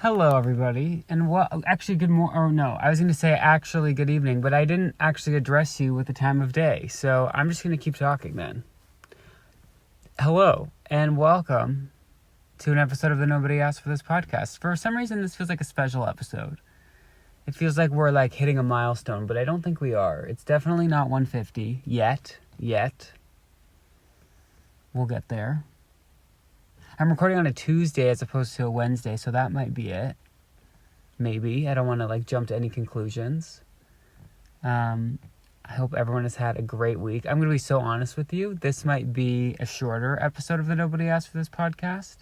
Hello, everybody, and actually, good morning. Or no, I was going to say actually good evening, but I didn't actually address you with the time of day, so I'm just going to keep talking then. Hello, and welcome to an episode of the Nobody Asked for This podcast. For some reason, this feels like a special episode. It feels like we're hitting a milestone, but I don't think we are. It's definitely not 150 yet. We'll get there. I'm recording on a Tuesday as opposed to a Wednesday, so that might be it. Maybe. I don't want to jump to any conclusions. I hope everyone has had a great week. I'm going to be so honest with you. This might be a shorter episode of the Nobody Asked for This podcast.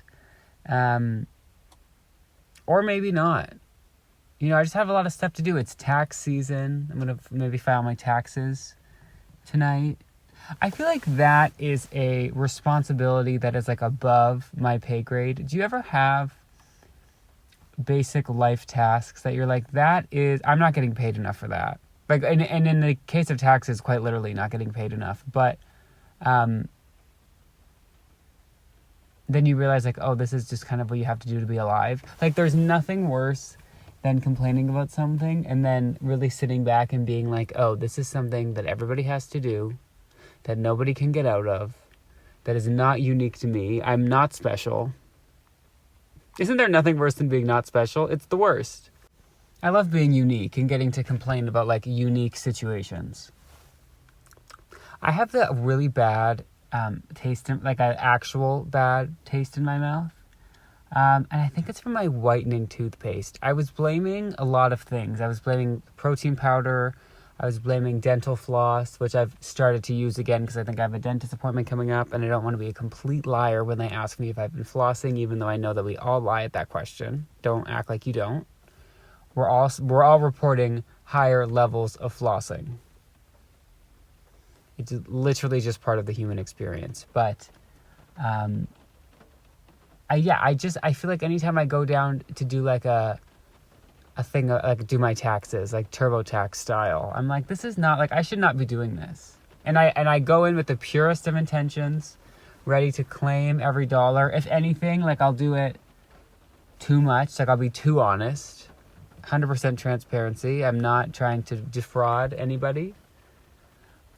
Or maybe not. I just have a lot of stuff to do. It's tax season. I'm going to maybe file my taxes tonight. I feel like that is a responsibility that is above my pay grade. Do you ever have basic life tasks that you're I'm not getting paid enough for that? And in the case of taxes, quite literally not getting paid enough. But then you realize this is just kind of what you have to do to be alive. There's nothing worse than complaining about something and then really sitting back and being this is something that everybody has to do, that nobody can get out of, that is not unique to me. I'm not special. Isn't there nothing worse than being not special? It's the worst. I love being unique and getting to complain about unique situations. I have the really bad taste, an actual bad taste in my mouth. And I think it's from my whitening toothpaste. I was blaming a lot of things. I was blaming protein powder. I was blaming dental floss, which I've started to use again because I think I have a dentist appointment coming up and I don't want to be a complete liar when they ask me if I've been flossing, even though I know that we all lie at that question. Don't act like you don't. We're all reporting higher levels of flossing. It's literally just part of the human experience. But I feel like anytime I go down to do a thing, do my taxes, TurboTax style, I'm this is not, I should not be doing this. And I go in with the purest of intentions, ready to claim every dollar. If anything, I'll do it too much. I'll be too honest. 100% transparency. I'm not trying to defraud anybody.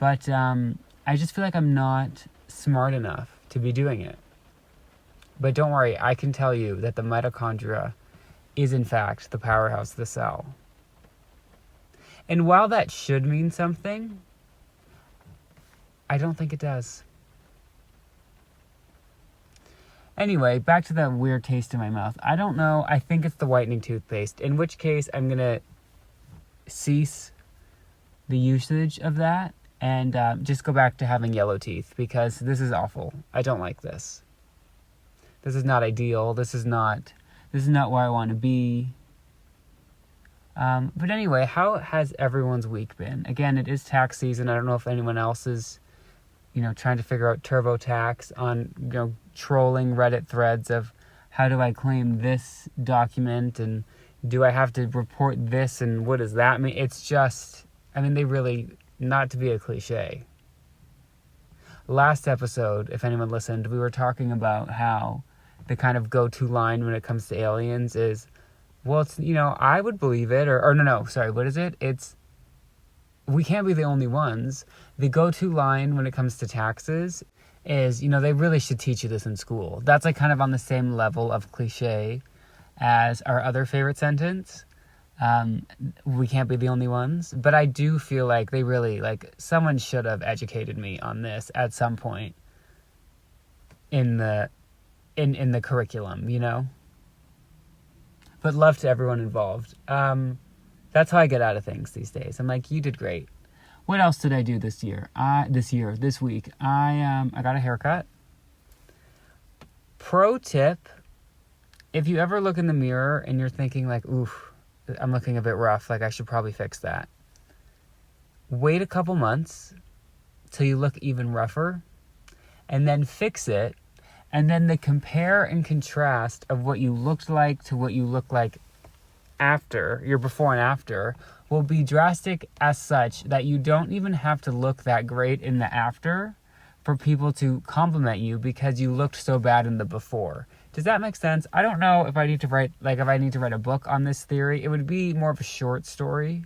But I just feel I'm not smart enough to be doing it. But don't worry, I can tell you that the mitochondria is in fact the powerhouse of the cell. And while that should mean something, I don't think it does. Anyway, back to the weird taste in my mouth. I don't know, I think it's the whitening toothpaste, in which case I'm going to cease the usage of that and just go back to having yellow teeth because this is awful. I don't like this. This is not ideal. This is not where I want to be. But anyway, how has everyone's week been? Again, it is tax season. I don't know if anyone else is, trying to figure out TurboTax on, trolling Reddit threads of how do I claim this document and do I have to report this and what does that mean? It's just, they really, not to be a cliche. Last episode, if anyone listened, we were talking about how the kind of go-to line when it comes to aliens is, well, it's, I would believe it, what is it? It's, we can't be the only ones. The go-to line when it comes to taxes is, they really should teach you this in school. That's kind of on the same level of cliche as our other favorite sentence. We can't be the only ones. But I do feel they really, someone should have educated me on this at some point in the curriculum, But love to everyone involved. That's how I get out of things these days. I'm you did great. What else did I do this week? I got a haircut. Pro tip, if you ever look in the mirror and you're thinking oof, I'm looking a bit rough, I should probably fix that. Wait a couple months till you look even rougher and then fix it. And then the compare and contrast of what you looked like to what you look like after, your before and after, will be drastic as such that you don't even have to look that great in the after for people to compliment you because you looked so bad in the before. Does that make sense? I don't know if I need to write a book on this theory. It would be more of a short story.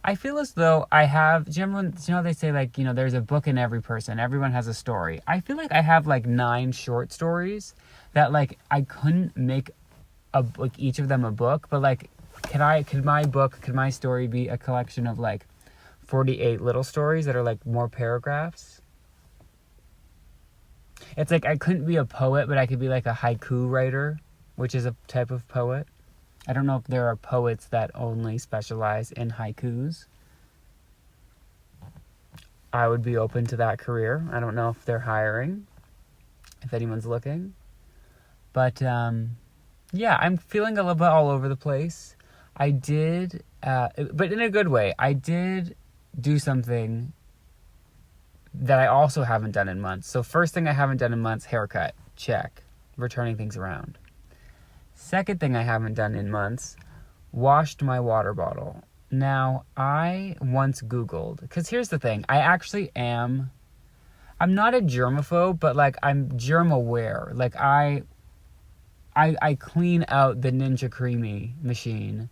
I feel as though I have, do you know they say like, there's a book in every person. Everyone has a story. I feel like I have like 9 short stories that like I couldn't make each of them a book, but like, could my story be a collection of like 48 little stories that are like more paragraphs? It's like I couldn't be a poet, but I could be like a haiku writer, which is a type of poet. I don't know if there are poets that only specialize in haikus. I would be open to that career. I don't know if they're hiring, if anyone's looking. But, yeah, I'm feeling a little bit all over the place. I did, but in a good way, I did do something that I also haven't done in months. So first thing I haven't done in months, haircut. Check. Returning things around. Second thing I haven't done in months, washed my water bottle. Now, I once Googled, because here's the thing, I'm not a germaphobe, but like I'm germ aware. Like I clean out the Ninja Creamy machine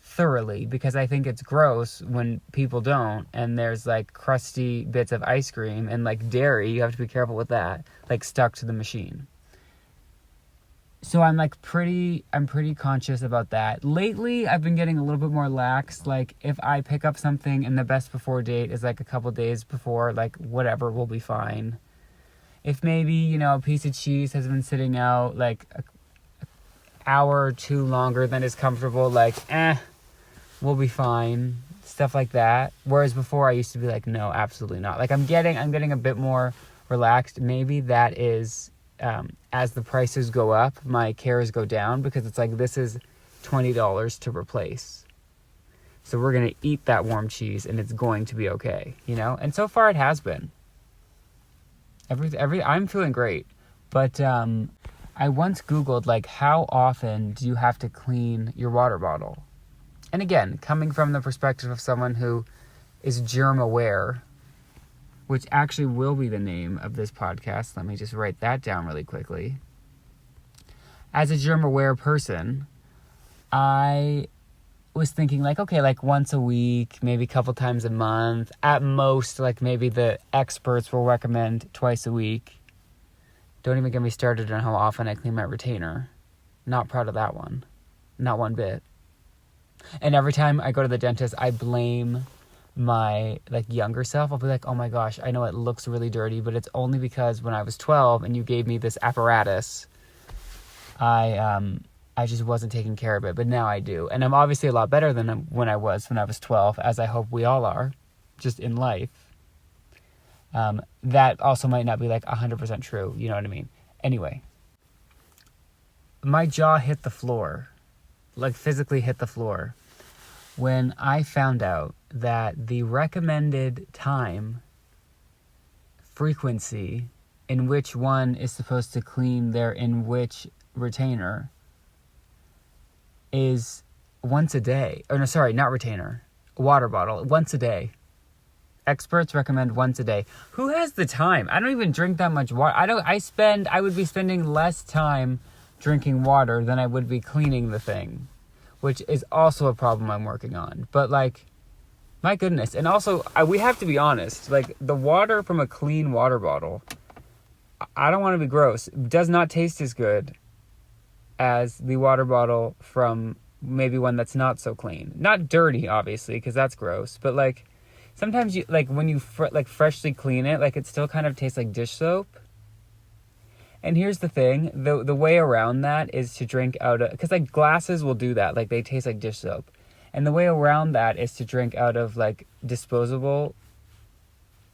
thoroughly because I think it's gross when people don't, and there's like crusty bits of ice cream and like dairy, you have to be careful with that, like stuck to the machine. So I'm pretty conscious about that. Lately, I've been getting a little bit more lax. Like if I pick up something and the best before date is like a couple days before, like whatever, we'll be fine. If maybe, a piece of cheese has been sitting out like an hour or 2 longer than is comfortable, like, we'll be fine. Stuff like that. Whereas before I used to be like, no, absolutely not. Like I'm getting a bit more relaxed. Maybe that is, as the prices go up, my cares go down, because it's like, this is $20 to replace. So we're going to eat that warm cheese and it's going to be okay, And so far it has been. I'm feeling great. But I once Googled, like, how often do you have to clean your water bottle? And again, coming from the perspective of someone who is germ aware, which actually will be the name of this podcast. Let me just write that down really quickly. As a germ aware person, I was thinking like, okay, like once a week, maybe a couple times a month. At most, like maybe the experts will recommend twice a week. Don't even get me started on how often I clean my retainer. Not proud of that one. Not one bit. And every time I go to the dentist, I blame my younger self. I'll be like, oh my gosh, I know it looks really dirty, but it's only because when I was 12 and you gave me this apparatus, I just wasn't taking care of it, but now I do. And I'm obviously a lot better than when I was 12, as I hope we all are, just in life. That also might not be 100% true, you know what I mean? Anyway, my jaw hit the floor, physically hit the floor, when I found out that the recommended time frequency in which one is supposed to clean their in which retainer is once a day. Or no, sorry, not retainer. Water bottle, once a day. Experts recommend once a day. Who has the time? I don't even drink that much water. I would be spending less time drinking water than I would be cleaning the thing, which is also a problem I'm working on. But my goodness. And also, we have to be honest, the water from a clean water bottle, I don't want to be gross, does not taste as good as the water bottle from maybe one that's not so clean. Not dirty, obviously, because that's gross. But sometimes you, when you freshly clean it, it still kind of tastes like dish soap. And here's the thing, the way around that is to drink out of, because glasses will do that, they taste like dish soap. And the way around that is to drink out of disposable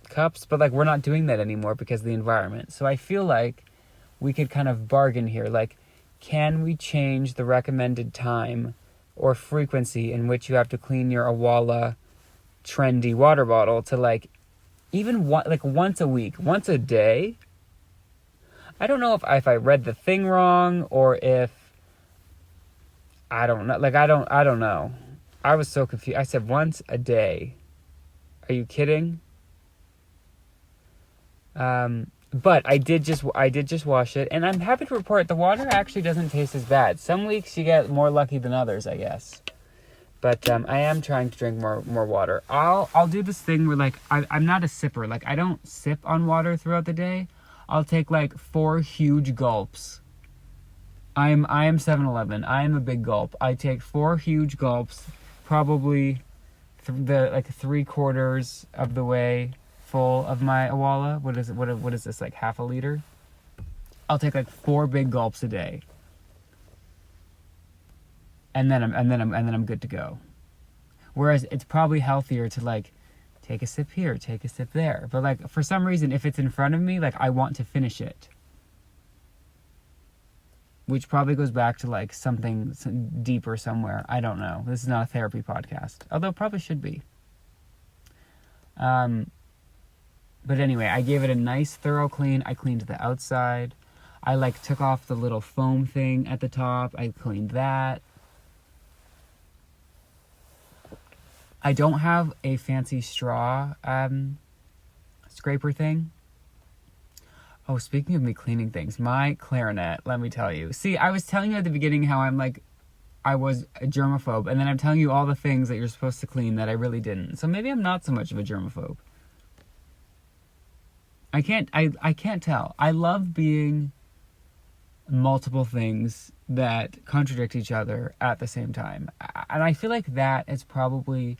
cups, but we're not doing that anymore because of the environment. So I feel like we could kind of bargain here. Can we change the recommended time or frequency in which you have to clean your Awala trendy water bottle to even once a week, once a day? I don't know if I read the thing wrong or if I don't know. I don't know. I was so confused. I said once a day. Are you kidding? But I did just wash it, and I'm happy to report the water actually doesn't taste as bad. Some weeks you get more lucky than others, I guess. But I am trying to drink more water. I'll do this thing where like I'm not a sipper. Like I don't sip on water throughout the day. I'll take like 4 huge gulps. I am 7-Eleven. I am a big gulp. I take 4 huge gulps, probably the like 3/4 of the way full of my Awala. What is it? What is this, like half a liter? I'll take like 4 big gulps a day. And then I'm good to go. Whereas it's probably healthier to like take a sip here, take a sip there. But like for some reason if it's in front of me, like I want to finish it. Which probably goes back to like something deeper somewhere. I don't know. This is not a therapy podcast. Although it probably should be. But anyway, I gave it a nice thorough clean. I cleaned the outside. I like took off the little foam thing at the top. I cleaned that. I don't have a fancy straw scraper thing. Oh, speaking of me cleaning things, my clarinet, let me tell you. See, I was telling you at the beginning how I was a germaphobe, and then I'm telling you all the things that you're supposed to clean that I really didn't. So maybe I'm not so much of a germaphobe. I can't tell. I love being multiple things that contradict each other at the same time. And I feel like that is probably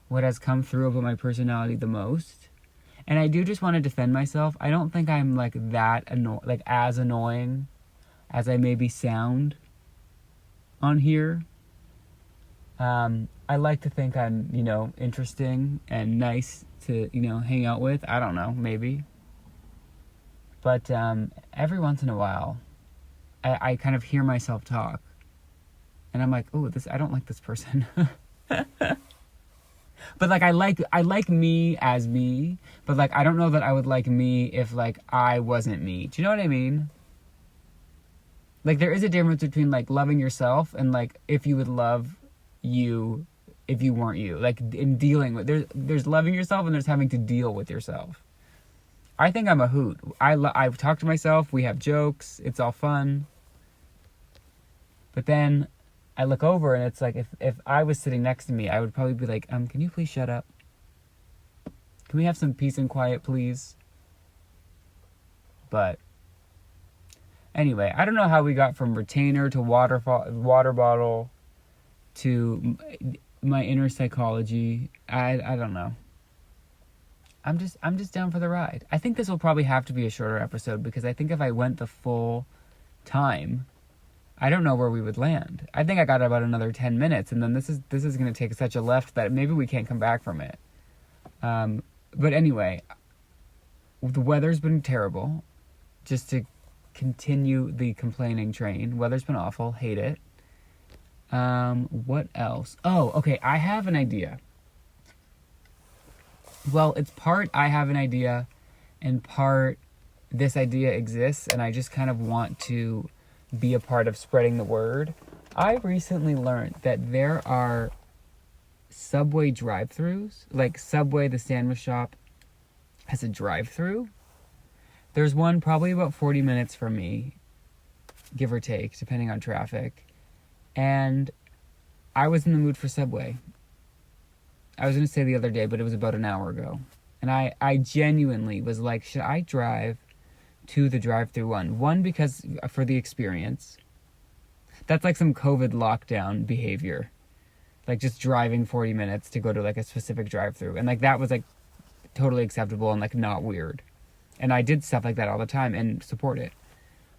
what has come through about my personality the most. And I do just want to defend myself. I don't think I'm like that as annoying as I maybe sound on here. I like to think I'm, interesting and nice to, hang out with. I don't know, maybe. But every once in a while, I kind of hear myself talk. And I'm like, oh, I don't like this person. But like I like me as me, but like I don't know that I would like me if like I wasn't me. Do you know what I mean? Like there is a difference between like loving yourself and like if you would love you if you weren't you. Like in dealing with there's loving yourself and there's having to deal with yourself. I think I'm a hoot. I've talked to myself, we have jokes, it's all fun. But then I look over and it's like if I was sitting next to me, I would probably be like, can you please shut up? Can we have some peace and quiet, please? But anyway, I don't know how we got from retainer to water bottle to my inner psychology. I don't know. I'm just down for the ride. I think this will probably have to be a shorter episode because I think if I went the full time, I don't know where we would land. I think I got about another 10 minutes, and then this is going to take such a left that maybe we can't come back from it. But anyway, the weather's been terrible. Just to continue the complaining train. Weather's been awful. Hate it. What else? Oh, okay. I have an idea. Well, it's part I have an idea, and part this idea exists, and I just kind of want to be a part of spreading the word. I recently learned that there are Subway drive-thrus. Like Subway, the sandwich shop, has a drive-thru. There's one probably about 40 minutes from me, give or take, depending on traffic. And I was in the mood for Subway. I was going to say the other day, but it was about an hour ago. And I genuinely was like, should I drive to the drive-thru one? One, because for the experience. That's like some COVID lockdown behavior. Like just driving 40 minutes to go to like a specific drive-thru. And like that was like totally acceptable and like not weird. And I did stuff like that all the time and support it.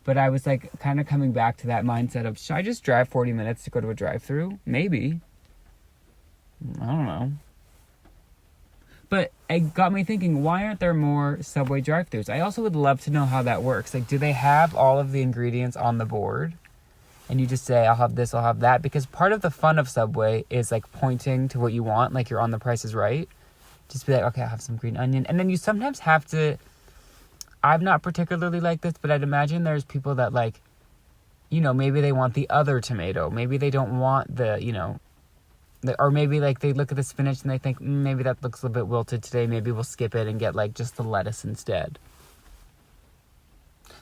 But I was like kind of coming back to that mindset of, should I just drive 40 minutes to go to a drive-thru? Maybe. I don't know. But it got me thinking, why aren't there more Subway drive-thrus? I also would love to know how that works. Like, do they have all of the ingredients on the board? And you just say, I'll have this, I'll have that. Because part of the fun of Subway is like pointing to what you want, like you're on The Price is Right. Just be like, okay, I'll have some green onion. And then you sometimes have to, I'm not particularly like this, but I'd imagine there's people that like, maybe they want the other tomato. Maybe they don't want the, or maybe like they look at the spinach and they think, maybe that looks a little bit wilted today. Maybe we'll skip it and get like just the lettuce instead.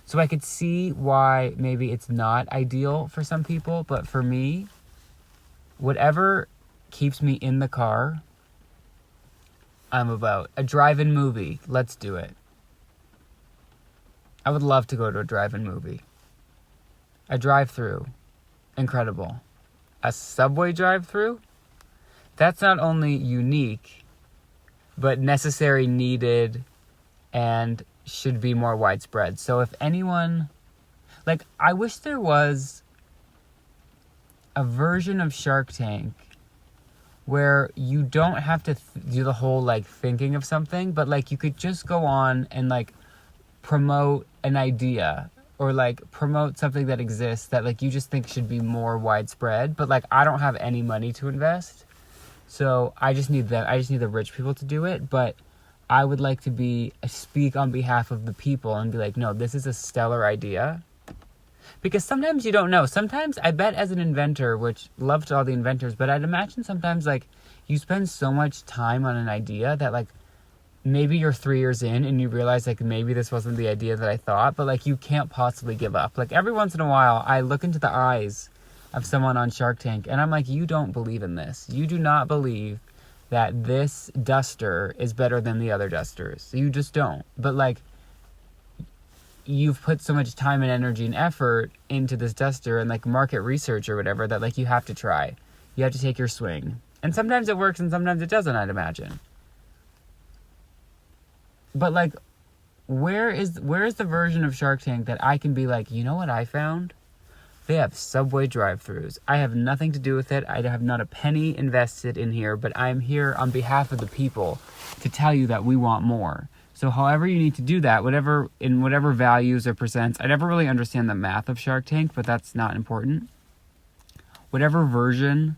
So I could see why maybe it's not ideal for some people, but for me, whatever keeps me in the car, I'm about. A drive-in movie, let's do it. I would love to go to a drive-in movie. A drive-through, incredible. A Subway drive-through, that's not only unique, but necessary, needed, and should be more widespread. So if anyone, like, I wish there was a version of Shark Tank where you don't have to do the whole, like, thinking of something, but, like, you could just go on and, like, promote an idea or, like, promote something that exists that, like, you just think should be more widespread. But, like, I don't have any money to invest, so I just need the rich people to do it. But I would like to speak on behalf of the people and be like, no, this is a stellar idea. Because sometimes you don't know. Sometimes, I bet as an inventor, which love to all the inventors, but I'd imagine sometimes, like, you spend so much time on an idea that, like, maybe you're 3 years in and you realize, like, maybe this wasn't the idea that I thought, but, like, you can't possibly give up. Like, every once in a while, I look into the eyes of someone on Shark Tank and I'm like, you don't believe in this. You do not believe that this duster is better than the other dusters. You just don't. But, like, you've put so much time and energy and effort into this duster and, like, market research or whatever that, like, you have to try. You have to take your swing. And sometimes it works and sometimes it doesn't, I'd imagine. But, like, where is the version of Shark Tank that I can be like, you know what I found? They have Subway drive-thrus. I have nothing to do with it. I have not a penny invested in here, but I'm here on behalf of the people to tell you that we want more. So however you need to do that, whatever values or percents, I never really understand the math of Shark Tank, but that's not important. Whatever version,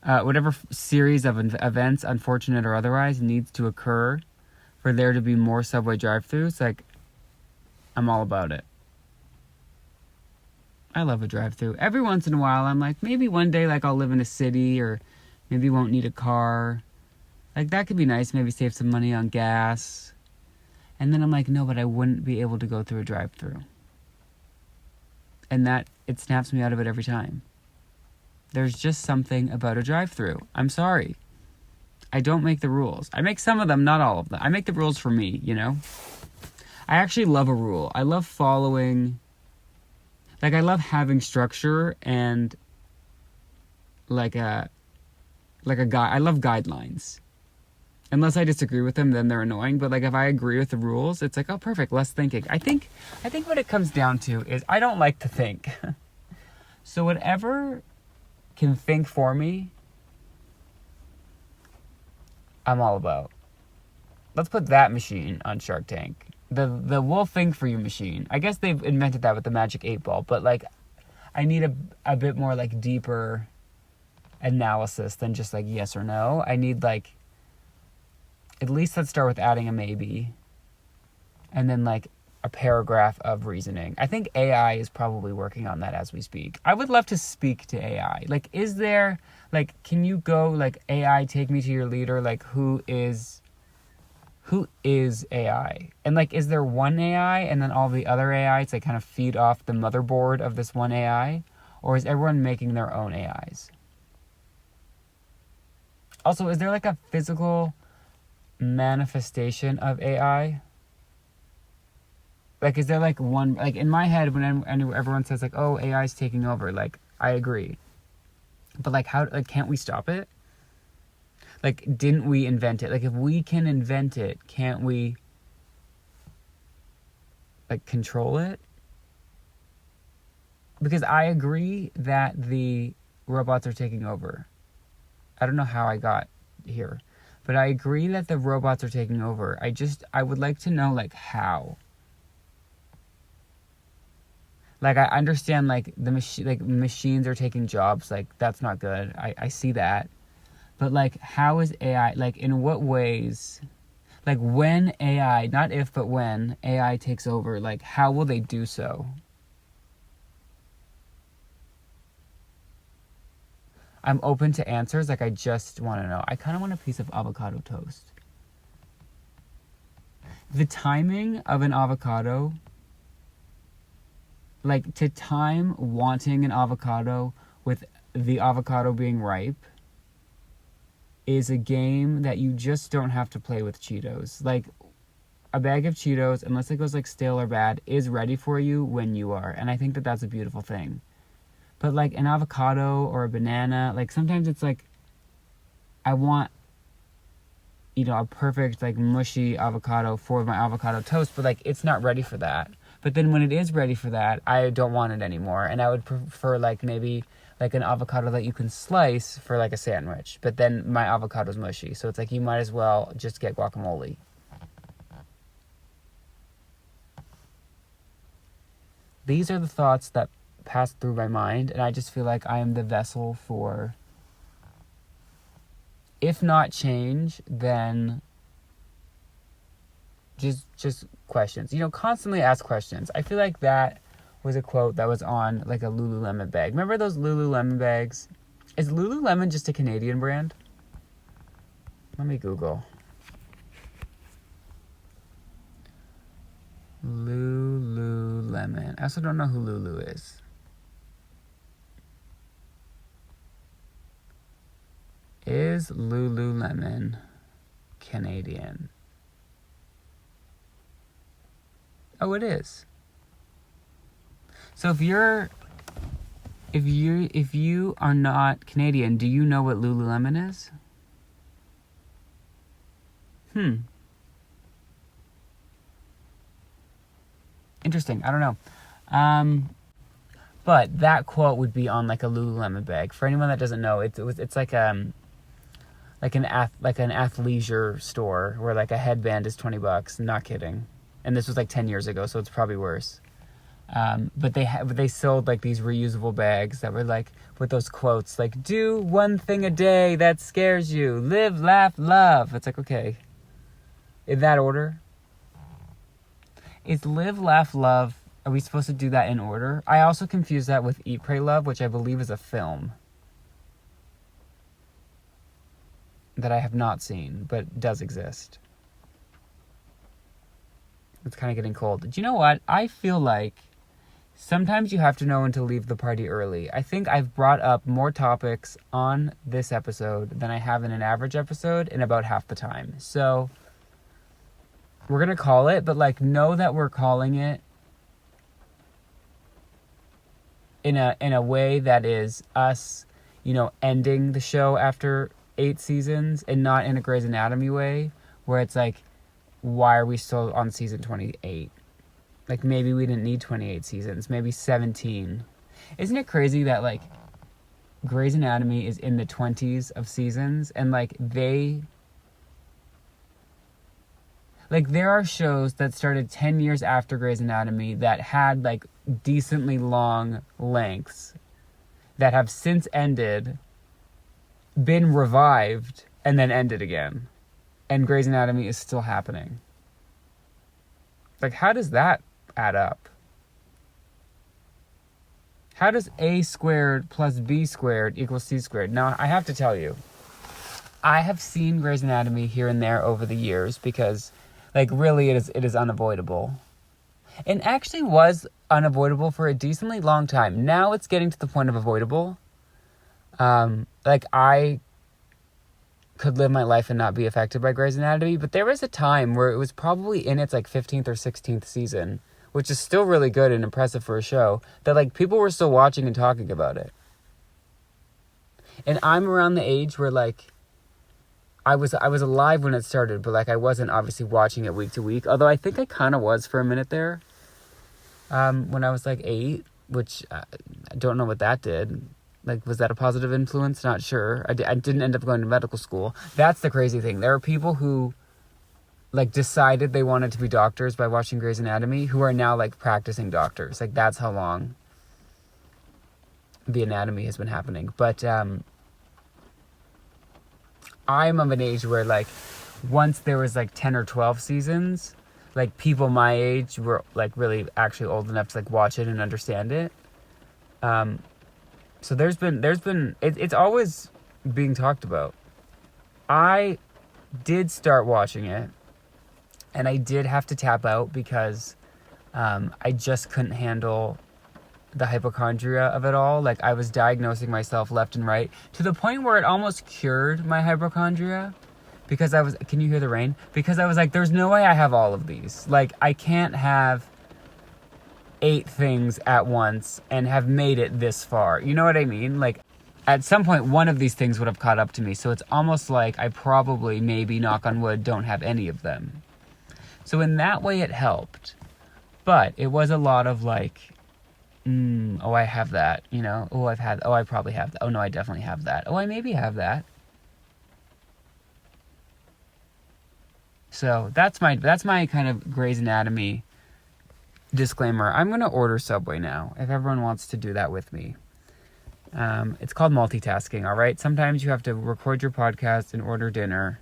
whatever series of events, unfortunate or otherwise, needs to occur for there to be more Subway drive-thrus, like, I'm all about it. I love a drive-thru. Every once in a while, I'm like, maybe one day, like, I'll live in a city or maybe won't need a car. Like, that could be nice. Maybe save some money on gas. And then I'm like, no, but I wouldn't be able to go through a drive-thru. And that, it snaps me out of it every time. There's just something about a drive-thru. I'm sorry. I don't make the rules. I make some of them, not all of them. I make the rules for me, you know? I actually love a rule. I love following... Like, I love having structure and, like a guide. I love guidelines. Unless I disagree with them, then they're annoying. But, like, if I agree with the rules, it's like, oh, perfect, less thinking. I think what it comes down to is I don't like to think. So whatever can think for me, I'm all about. Let's put that machine on Shark Tank. The we'll think for you machine. I guess they've invented that with the Magic 8 Ball, but, like, I need a bit more, like, deeper analysis than just, like, yes or no. I need, like, at least let's start with adding a maybe, and then, like, a paragraph of reasoning. I think AI is probably working on that as we speak. I would love to speak to AI. Like, is there, like, can you go, like, AI, take me to your leader? Like, who is AI? And, like, is there one AI and then all the other AIs, like, kind of feed off the motherboard of this one AI? Or is everyone making their own AIs? Also, is there, like, a physical manifestation of AI? Like, is there, like, one, like, in my head, when everyone says, like, oh, AI is taking over, like, I agree. But, like, how, like, can't we stop it? Like, didn't we invent it? Like, if we can invent it, can't we, like, control it? Because I agree that the robots are taking over. I don't know how I got here, but I agree that the robots are taking over. I would like to know, like, how. Like, I understand, like, machines are taking jobs. Like, that's not good. I see that. But, like, how is AI, like, in what ways, like, when AI, not if, but when AI takes over, like, how will they do so? I'm open to answers. Like, I just want to know. I kind of want a piece of avocado toast. The timing of an avocado like to time wanting an avocado with the avocado being ripe is a game that you just don't have to play with Cheetos. Like, a bag of Cheetos, unless it goes like stale or bad, is ready for you when you are. And I think that that's a beautiful thing. But like an avocado or a banana, like sometimes it's like, I want, you know, a perfect like mushy avocado for my avocado toast, but like it's not ready for that. But then when it is ready for that, I don't want it anymore. And I would prefer like maybe like an avocado that you can slice for like a sandwich. But then my avocado's mushy. So it's like you might as well just get guacamole. These are the thoughts that pass through my mind, and I just feel like I am the vessel for, if not change, then just questions. You know, constantly ask questions. I feel like that was a quote that was on like a Lululemon bag. Remember those Lululemon bags? Is Lululemon just a Canadian brand? Let me Google. Lululemon. I also don't know who Lulu is. Is Lululemon Canadian? Oh, it is. So if you are not Canadian, do you know what Lululemon is? Interesting. I don't know. But that quote would be on like a Lululemon bag. For anyone that doesn't know, it's like an athleisure store where like a headband is $20. Not kidding. And this was like 10 years ago, so it's probably worse. But they sold like these reusable bags that were like with those quotes like, do one thing a day that scares you, live, laugh, love. It's like, okay, in that order. Is live, laugh, love, are we supposed to do that in order? I also confuse that with Eat, Pray, Love, which I believe is a film that I have not seen, but does exist. It's kind of getting cold. Do you know what? I feel like sometimes you have to know when to leave the party early. I think I've brought up more topics on this episode than I have in an average episode in about half the time. So we're going to call it, but like know that we're calling it in a way that is us, you know, ending the show after 8 seasons and not in a Grey's Anatomy way where it's like, why are we still on season 28? Like, maybe we didn't need 28 seasons, maybe 17. Isn't it crazy that, like, Grey's Anatomy is in the 20s of seasons, and, like, there are shows that started 10 years after Grey's Anatomy that had, like, decently long lengths that have since ended, been revived, and then ended again. And Grey's Anatomy is still happening. Like, how does that add up? How does A squared plus B squared equal C squared? Now, I have to tell you, I have seen Grey's Anatomy here and there over the years because, like, really it is unavoidable. It actually was unavoidable for a decently long time. Now it's getting to the point of avoidable. Like, I could live my life and not be affected by Grey's Anatomy, but there was a time where it was probably in its like 15th or 16th season, which is still really good and impressive for a show, that like people were still watching and talking about it. And I'm around the age where like I was alive when it started, but like I wasn't obviously watching it week to week, although I think I kind of was for a minute there when I was like 8, which I don't know what that did. Like, was that a positive influence? Not sure. I didn't end up going to medical school. That's the crazy thing. There are people who, like, decided they wanted to be doctors by watching Grey's Anatomy who are now, like, practicing doctors. Like, that's how long the anatomy has been happening. But I'm of an age where, like, once there was, like, 10 or 12 seasons, like, people my age were, like, really actually old enough to, like, watch it and understand it. So it's always being talked about. I did start watching it, and I did have to tap out because I just couldn't handle the hypochondria of it all. Like, I was diagnosing myself left and right to the point where it almost cured my hypochondria. Because I was, can you hear the rain? Because I was like, there's no way I have all of these. Like, I can't have 8 things at once and have made it this far. You know what I mean? Like, at some point, one of these things would have caught up to me. So it's almost like I probably, maybe, knock on wood, don't have any of them. So in that way, it helped. But it was a lot of like, oh, I have that, you know? Oh, I probably have that. Oh, no, I definitely have that. Oh, I maybe have that. So that's my kind of Grey's Anatomy disclaimer. I'm going to order Subway now, if everyone wants to do that with me. It's called multitasking, all right? Sometimes you have to record your podcast and order dinner,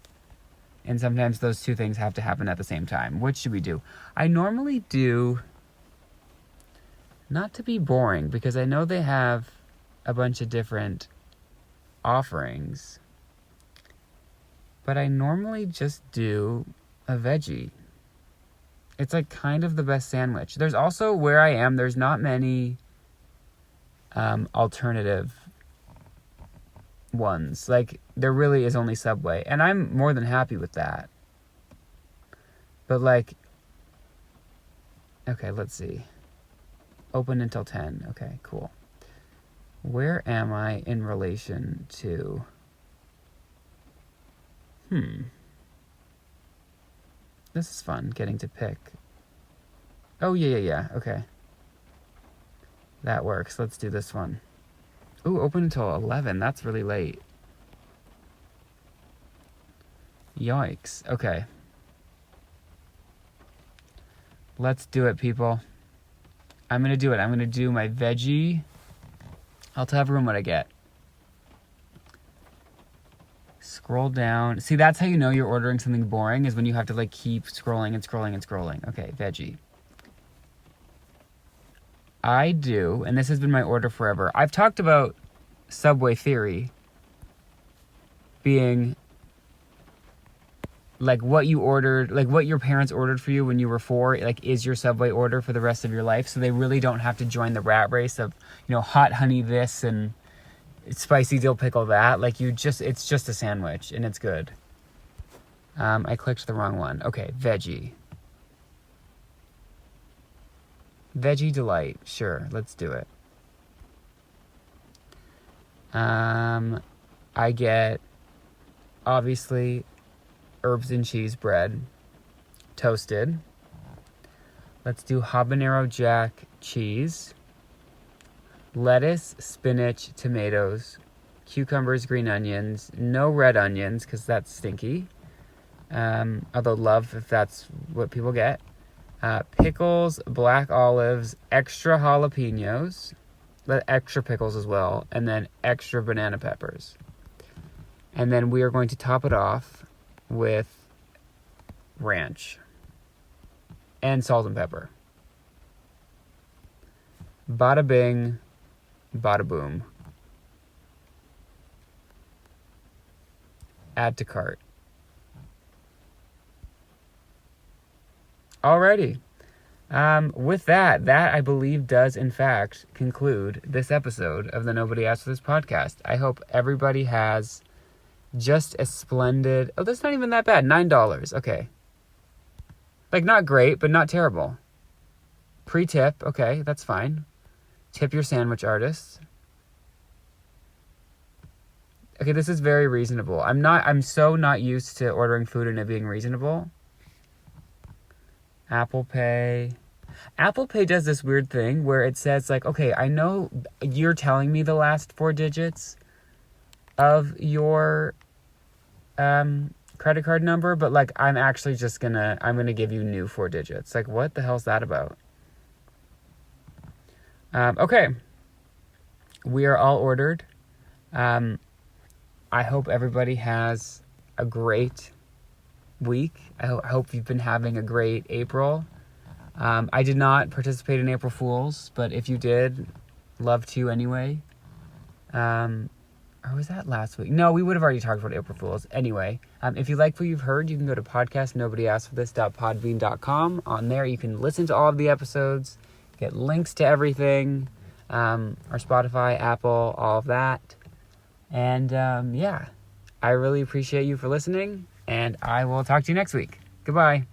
and sometimes those two things have to happen at the same time. Which should we do? I normally do, not to be boring, because I know they have a bunch of different offerings, but I normally just do a veggie. It's like kind of the best sandwich. There's also, where I am, there's not many alternative ones. Like, there really is only Subway, and I'm more than happy with that. But like, okay, let's see. Open until 10. Okay, cool. Where am I in relation to... This is fun, getting to pick. Oh, yeah. Okay. That works. Let's do this one. Ooh, open until 11. That's really late. Yikes. Okay. Let's do it, people. I'm going to do it. I'm going to do my veggie. I'll tell everyone what I get. Scroll down. See, that's how you know you're ordering something boring, is when you have to like keep scrolling and scrolling and scrolling. Okay, veggie. I do, and this has been my order forever. I've talked about Subway theory being like what you ordered, like what your parents ordered for you when you were 4, like is your Subway order for the rest of your life. So they really don't have to join the rat race of, you know, hot honey this and spicy dill pickle that. Like, it's just a sandwich, and it's good. I clicked the wrong one. Okay, veggie. Veggie delight. Sure, let's do it. I get, obviously, herbs and cheese bread, toasted. Let's do habanero jack cheese. Lettuce, spinach, tomatoes, cucumbers, green onions, no red onions because that's stinky. Although love if that's what people get. Pickles, black olives, extra jalapenos, extra pickles as well, and then extra banana peppers. And then we are going to top it off with ranch and salt and pepper. Bada bing. Bada boom. Add to cart. Alrighty. With that I believe does in fact conclude this episode of the Nobody Asked For This podcast. I hope everybody has just a splendid... Oh, that's not even that bad. $9. Okay. Like, not great, but not terrible. Pre-tip. Okay, that's fine. Tip your sandwich artists. Okay, this is very reasonable. I'm so not used to ordering food and it being reasonable. Apple Pay. Apple Pay does this weird thing where it says like, okay, I know you're telling me the last 4 digits of your credit card number, but like I'm actually just I'm gonna give you new 4 digits. Like, what the hell's that about? Okay. We are all ordered. I hope everybody has a great week. I hope you've been having a great April. I did not participate in April Fools, but if you did, love to anyway. Or was that last week? No, we would have already talked about April Fools. Anyway, if you like what you've heard, you can go to podcastnobodyaskforthis.podbean.com. On there, you can listen to all of the episodes, get links to everything. our Spotify, Apple, all of that. And I really appreciate you for listening, and I will talk to you next week. Goodbye.